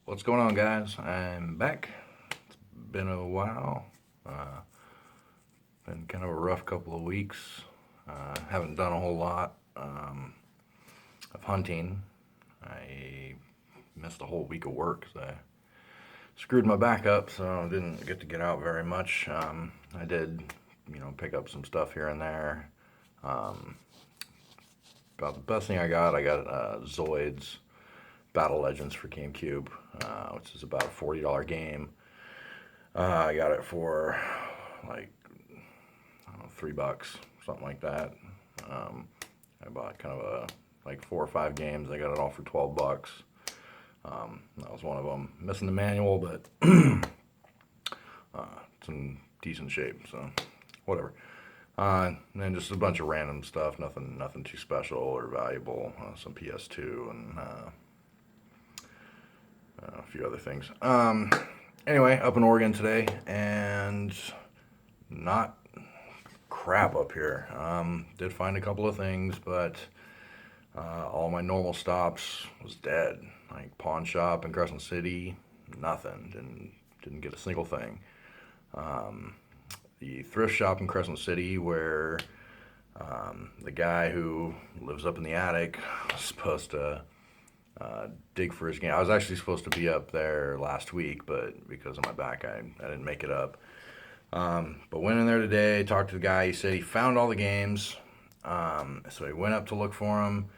What's going on, guys? I'm back. It's been a while. Uh, been kind of a rough couple of weeks. Haven't done a whole lot of hunting. I missed a whole week of work because I screwed my back up, so I didn't get to get out very much. I did, pick up some stuff here and there. Um, about the best thing I got Zoids Battle Legends for GameCube, which is about a $40 game. I got it for like I don't know, $3, something like that. Um, I bought kind of a like 4 or 5 games. I got it all for $12. That was one of them. Missing the manual, but it's in decent shape, so whatever. And then just a bunch of random stuff, nothing too special or valuable. Some PS2 and a few other things. Anyway, up in Oregon today, and not crap up here. Did find a couple of things, but all my normal stops was dead. Like pawn shop in Crescent City, nothing. Didn't get a single thing. The thrift shop in Crescent City, where the guy who lives up in the attic was supposed to dig for his game. I was actually supposed to be up there last week, but because of my back, I didn't make it up. But went in there today, talked to the guy. He said he found all the games. So he went up to look for them,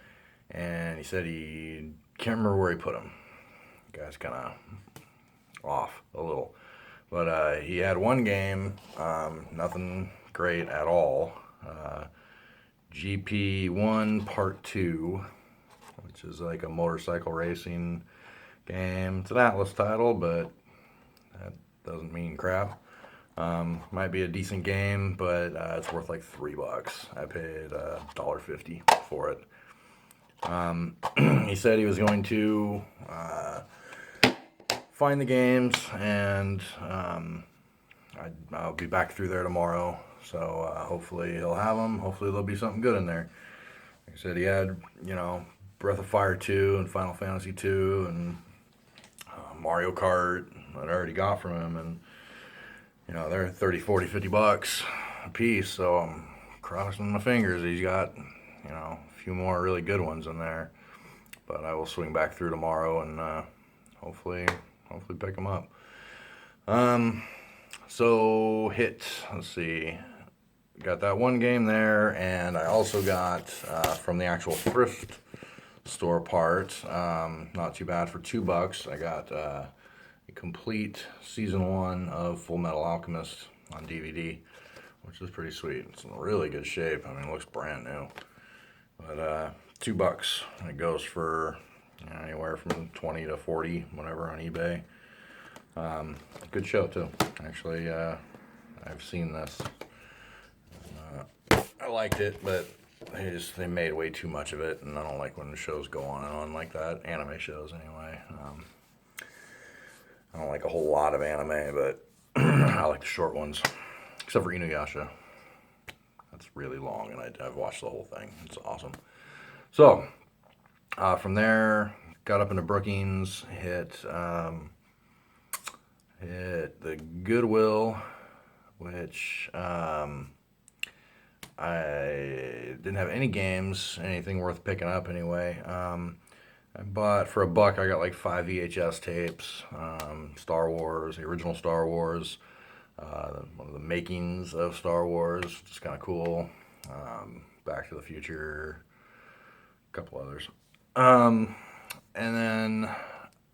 and he said he can't remember where he put them. The guy's kind of off a little. But he had one game, nothing great at all. GP1 Part 2, which is like a motorcycle racing game. It's an Atlas title, but that doesn't mean crap. Might be a decent game, but it's worth like $3. I paid $1.50 for it. He said he was going to find the games, and I'll be back through there tomorrow. So hopefully he'll have them. Hopefully there'll be something good in there. Like I said, he had Breath of Fire 2 and Final Fantasy 2 and Mario Kart that I already got from him, and they're 30, 40, $50 a piece. So I'm crossing my fingers. He's got a few more really good ones in there. But I will swing back through tomorrow and hopefully pick them up. So let's see, got that one game there, and I also got from the actual thrift store part, not too bad for $2. I got a complete season 1 of Full Metal Alchemist on DVD, which is pretty sweet. It's in really good shape. I mean, it looks brand new. But $2. And it goes for anywhere from 20 to 40, whatever, on eBay. Good show too. Actually, I've seen this. I liked it, but they made way too much of it, and I don't like when the shows go on and on like that. Anime shows, anyway. I don't like a whole lot of anime, but I like the short ones, except for Inuyasha. That's really long, and I've watched the whole thing. It's awesome. So from there, got up into Brookings, hit the Goodwill, which I didn't have any games, anything worth picking up anyway. I bought for $1. I got like 5 VHS tapes, Star Wars, the original Star Wars, one of the makings of Star Wars, which is kind of cool. Back to the Future, a couple others. And then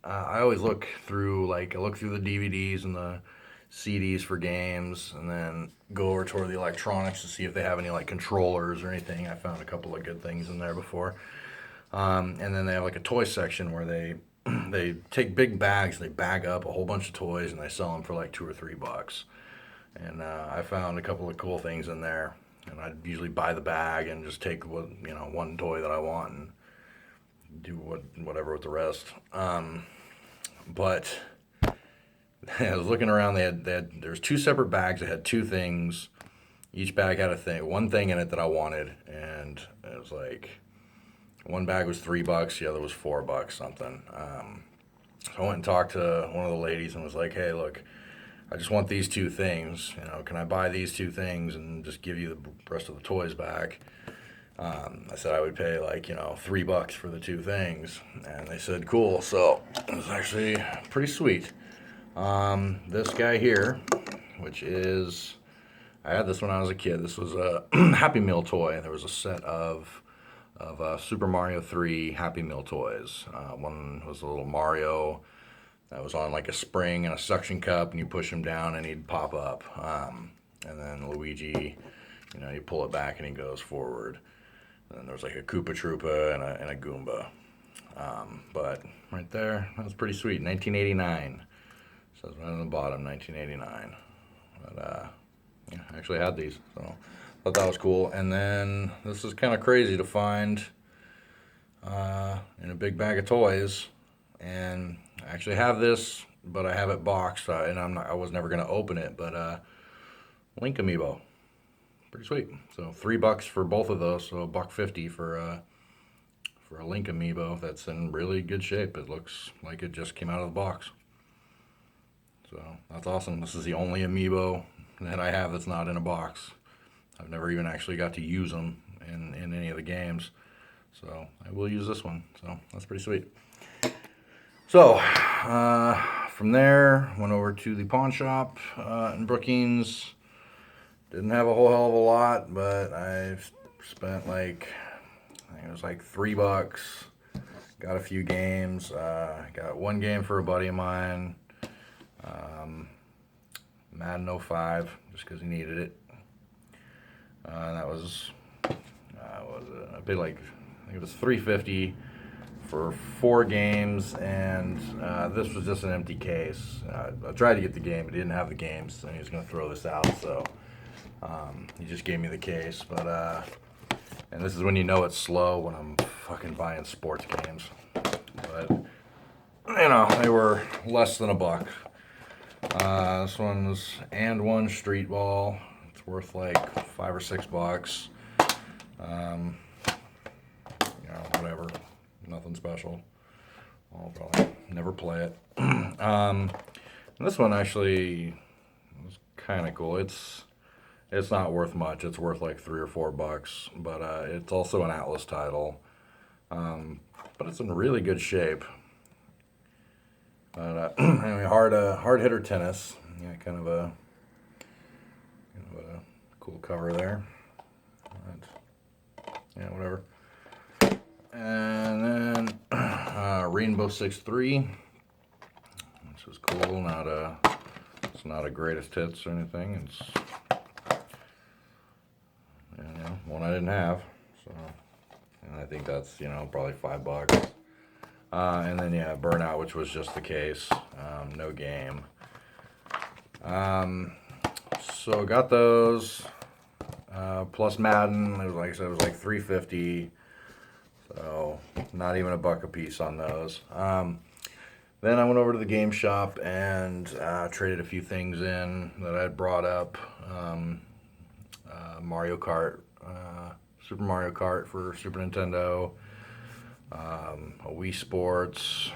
I always look through the DVDs and the CDs for games, and then go over toward the electronics to see if they have any like controllers or anything. I found a couple of good things in there before. And then they have like a toy section where they take big bags, they bag up a whole bunch of toys, and they sell them for like $2 or $3. And I found a couple of cool things in there, and I'd usually buy the bag and just take one toy that I want and do whatever with the rest. But I was looking around. There's 2 separate bags that had 2 things. Each bag had one thing in it that I wanted, and it was like one bag was $3, the other was $4 something. So I went and talked to one of the ladies and was like, hey, look, I just want these two things. You know, can I buy these two things and just give you the rest of the toys back? I said I would pay like, you know, $3 for the two things. And they said, cool. So it was actually pretty sweet. This guy here, which is, I had this when I was a kid. This was a Happy Meal toy. There was a set of Super Mario 3 Happy Meal toys. One was a little Mario that was on like a spring and a suction cup, and you push him down and he'd pop up. And then Luigi, you know, you pull it back and he goes forward. And then there was like a Koopa Troopa and a Goomba. But right there, that was pretty sweet. 1989. Says right on the bottom, 1989. But yeah, I actually had these, so thought that was cool. And then this is kind of crazy to find in a big bag of toys. And I actually have this, but I have it boxed, and I was never gonna open it. But Link Amiibo, pretty sweet. So $3 for both of those, so $1.50 for a Link Amiibo that's in really good shape. It looks like it just came out of the box. So that's awesome. This is the only Amiibo that I have that's not in a box. I've never even actually got to use them in any of the games. So I will use this one. So that's pretty sweet. So from there, went over to the pawn shop in Brookings. Didn't have a whole hell of a lot, but I spent like, I think it was like $3. Got a few games. Got one game for a buddy of mine. Madden 05, just because he needed it. And that was I paid like, I think it was $3.50 for 4 games, and this was just an empty case. I tried to get the game, but he didn't have the games, and he was going to throw this out, so he just gave me the case. But and this is when you know it's slow, when I'm fucking buying sports games. But you know, they were less than $1. This one's And One Street Ball. It's worth like $5 or $6. You know, whatever. Nothing special. I'll probably never play it. This one actually was kind of cool. It's not worth much. It's worth like $3 or $4, but it's also an Atlas title. But it's in really good shape. But anyway, hard hitter tennis. Yeah, kind of a cool cover there. But, yeah, whatever. And then Rainbow Six 3, which is cool. It's not a greatest hits or anything. It's, you know, one I didn't have. So, and I think that's, you know, probably $5. And then yeah, Burnout, which was just the case, no game. So got those, plus Madden. It was like I said, it was like $3.50. So not even $1 a piece on those. Then I went over to the game shop and traded a few things in that I had brought up. Mario Kart, Super Mario Kart for Super Nintendo. A Wii Sports,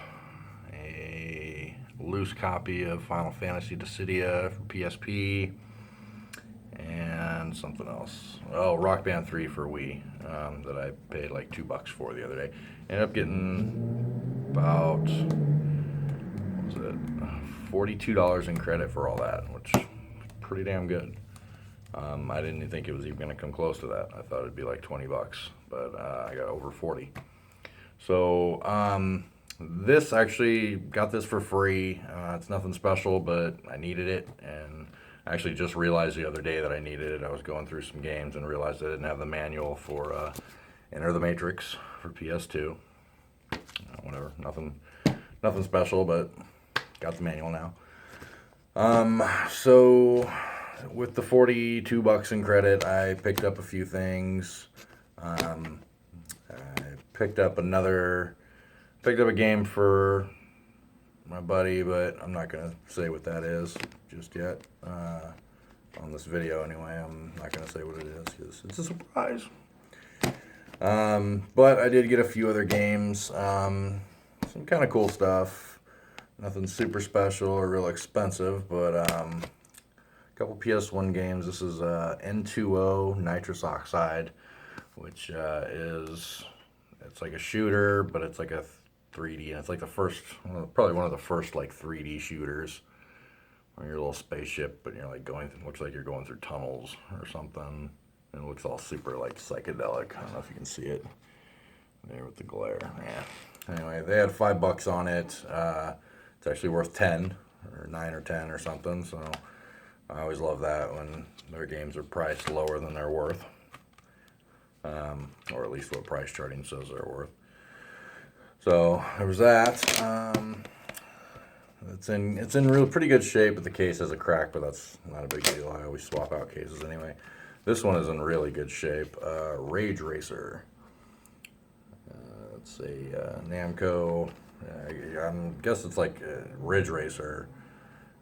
a loose copy of Final Fantasy Dissidia for PSP, and something else. Oh, Rock Band 3 for Wii, that I paid like $2 for the other day. Ended up getting about, what was it, $42 in credit for all that, which is pretty damn good. I didn't even think it was even going to come close to that. I thought it'd be like $20, but I got over 40. So this actually got this for free. It's nothing special, but I needed it, and I actually just realized the other day that I needed it. I was going through some games and realized I didn't have the manual for Enter the Matrix for PS2. Whatever, nothing special, but got the manual now. So with the $42 in credit, I picked up a few things. Picked up a game for my buddy, but I'm not gonna say what that is just yet. On this video anyway, I'm not gonna say what it is because it's a surprise. But I did get a few other games, some kind of cool stuff. Nothing super special or real expensive, but a couple PS1 games. This is N2O Nitrous Oxide, which it's like a shooter, but it's like a 3D, and it's like the first, probably one of the first like 3D shooters. On your little spaceship, but you're like looks like you're going through tunnels or something. And it looks all super like psychedelic. I don't know if you can see it there with the glare. Yeah. Anyway, they had $5 on it. It's actually worth 10 or 9 or 10 or something. So I always love that when their games are priced lower than they're worth, or at least what price charting says they're worth. So there was that. It's in real pretty good shape, but the case has a crack, but that's not a big deal. I always swap out cases anyway. This one is in really good shape. Rage Racer. It's a Namco. I guess it's like Ridge Racer.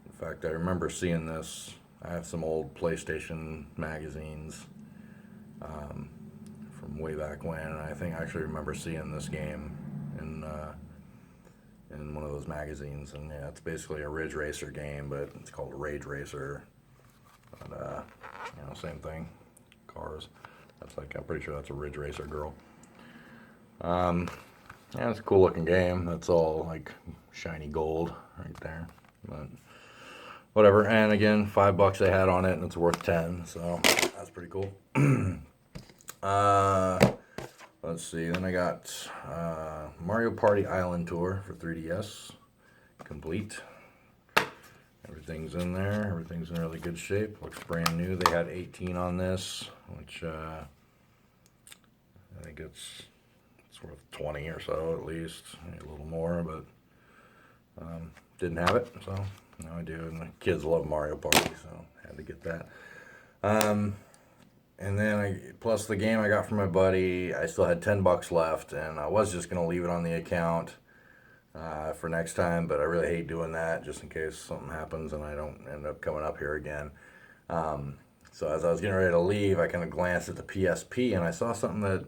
In fact, I remember seeing this. I have some old PlayStation magazines from way back when, and I think I actually remember seeing this game in one of those magazines. And yeah, it's basically a Ridge Racer game, but it's called Rage Racer. But same thing. Cars. That's like, I'm pretty sure that's a Ridge Racer girl. Yeah, it's a cool looking game. That's all like shiny gold right there. But whatever. And again, $5 they had on it, and it's worth 10. So that's pretty cool. Let's see. Then I got Mario Party Island Tour for 3DS, complete. Everything's in there. Everything's in really good shape. Looks brand new. They had 18 on this, which I think it's worth 20 or so at least, maybe a little more, but didn't have it, so now I do. And the kids love Mario Party, so had to get that. And then plus the game I got from my buddy, I still had $10 left, and I was just gonna leave it on the account for next time, but I really hate doing that just in case something happens and I don't end up coming up here again. So as I was getting ready to leave, I kind of glanced at the PSP and I saw something that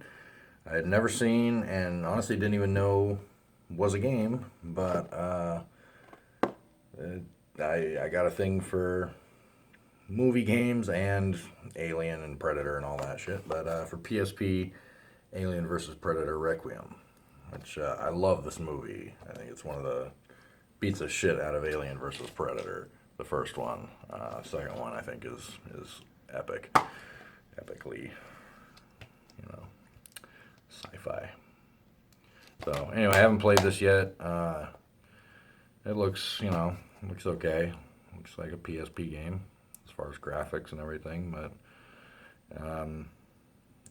I had never seen and honestly didn't even know was a game, but I got a thing for movie games and Alien and Predator and all that shit. But for PSP, Alien vs. Predator Requiem, which I love this movie. I think it's one of the beats the shit out of Alien vs. Predator. The first one, second one I think is epic, epically, sci-fi. So anyway, I haven't played this yet. It looks, looks okay. Looks like a PSP game as far as graphics and everything, but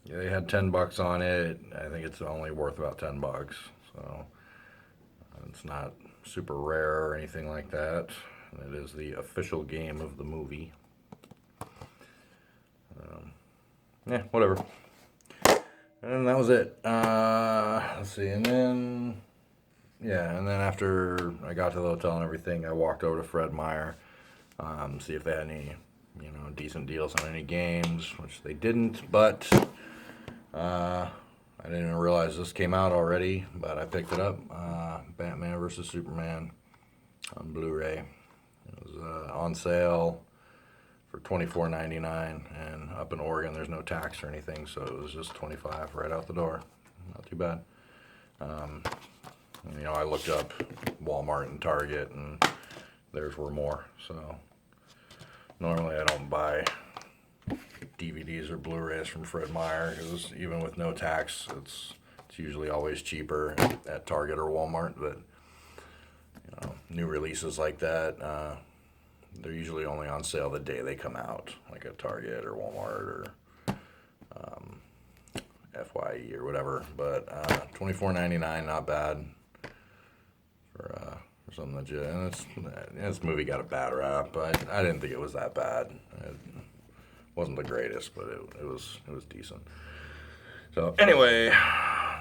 yeah, they had $10 on it. I think it's only worth about $10, so it's not super rare or anything like that. It is the official game of the movie. Yeah, whatever. And that was it. Let's see, and then after I got to the hotel and everything, I walked over to Fred Meyer, see if they had any, decent deals on any games, which they didn't. But I didn't even realize this came out already, but I picked it up. Batman vs. Superman on Blu-ray. It was on sale for $24.99, and up in Oregon there's no tax or anything, so it was just $25 right out the door. Not too bad. I looked up Walmart and Target, and theirs were more. So normally I don't buy DVDs or Blu-rays from Fred Meyer because even with no tax, it's usually always cheaper at Target or Walmart. But new releases like that, they're usually only on sale the day they come out, like at Target or Walmart or FYE or whatever. But $24.99, not bad for something legit. And this movie got a bad rap, but I didn't think it was that bad. It wasn't the greatest, but it was decent. So anyway,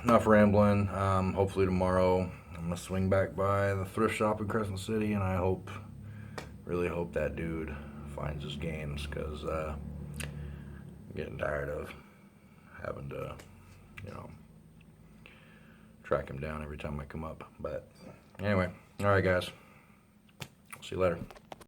enough rambling. Hopefully tomorrow I'm gonna swing back by the thrift shop in Crescent City, and I really hope that dude finds his games, because I'm getting tired of having to, track him down every time I come up. But anyway, all right, guys. See you later.